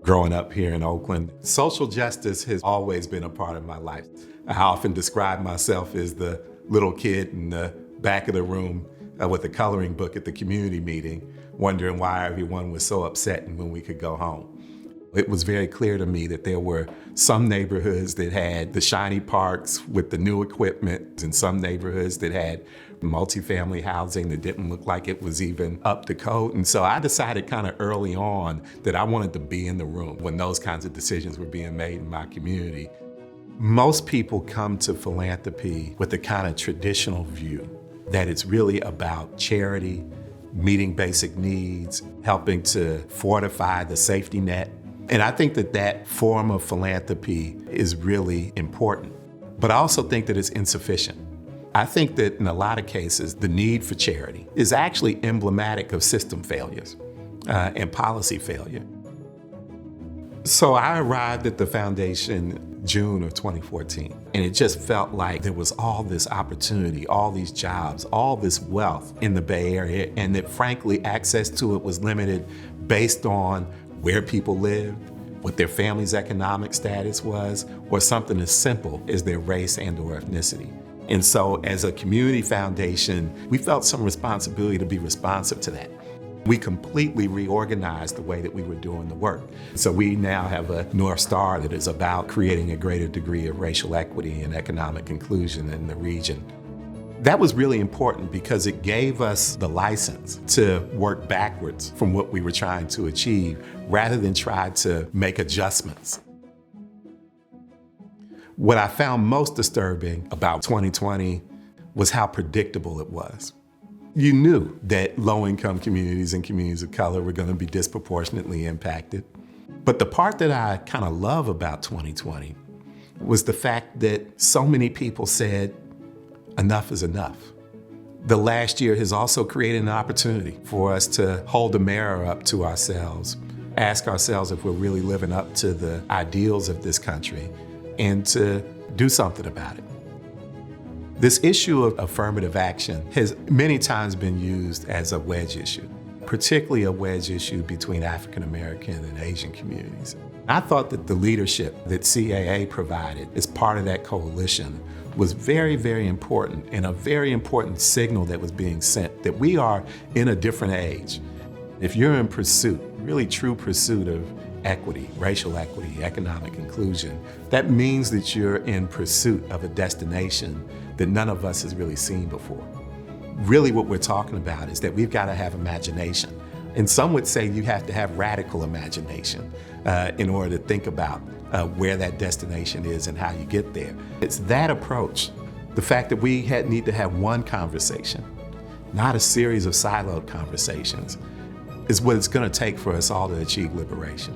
Growing up here in Oakland, social justice has always been a part of my life. I often describe myself as the little kid in the back of the room with a coloring book at the community meeting, wondering why everyone was so upset and when we could go home. It was very clear to me that there were some neighborhoods that had the shiny parks with the new equipment, and some neighborhoods that had multifamily housing that didn't look like it was even up to code. And so I decided kind of early on that I wanted to be in the room when those kinds of decisions were being made in my community. Most people come to philanthropy with the kind of traditional view that it's really about charity, meeting basic needs, helping to fortify the safety net. And I think that that form of philanthropy is really important. But I also think that it's insufficient. I think that in a lot of cases, the need for charity is actually emblematic of system failures and policy failure. So I arrived at the foundation June of 2014, and it just felt like there was all this opportunity, all these jobs, all this wealth in the Bay Area, and that frankly, access to it was limited based on where people lived, what their family's economic status was, or something as simple as their race and/or ethnicity. And so as a community foundation, we felt some responsibility to be responsive to that. We completely reorganized the way that we were doing the work. So we now have a North Star that is about creating a greater degree of racial equity and economic inclusion in the region. That was really important because it gave us the license to work backwards from what we were trying to achieve rather than try to make adjustments. What I found most disturbing about 2020 was how predictable it was. You knew that low-income communities and communities of color were going to be disproportionately impacted. But the part that I kind of love about 2020 was the fact that so many people said, enough is enough. The last year has also created an opportunity for us to hold a mirror up to ourselves, ask ourselves if we're really living up to the ideals of this country, and to do something about it. This issue of affirmative action has many times been used as a wedge issue, particularly a wedge issue between African American and Asian communities. I thought that the leadership that CAA provided as part of that coalition was very, very important, and a very important signal that was being sent that we are in a different age. If you're in pursuit, really true pursuit of equity, racial equity, economic inclusion, that means that you're in pursuit of a destination that none of us has really seen before. Really what we're talking about is that we've got to have imagination. And some would say you have to have radical imagination in order to think about where that destination is and how you get there. It's that approach, the fact that we need to have one conversation, not a series of siloed conversations, is what it's going to take for us all to achieve liberation.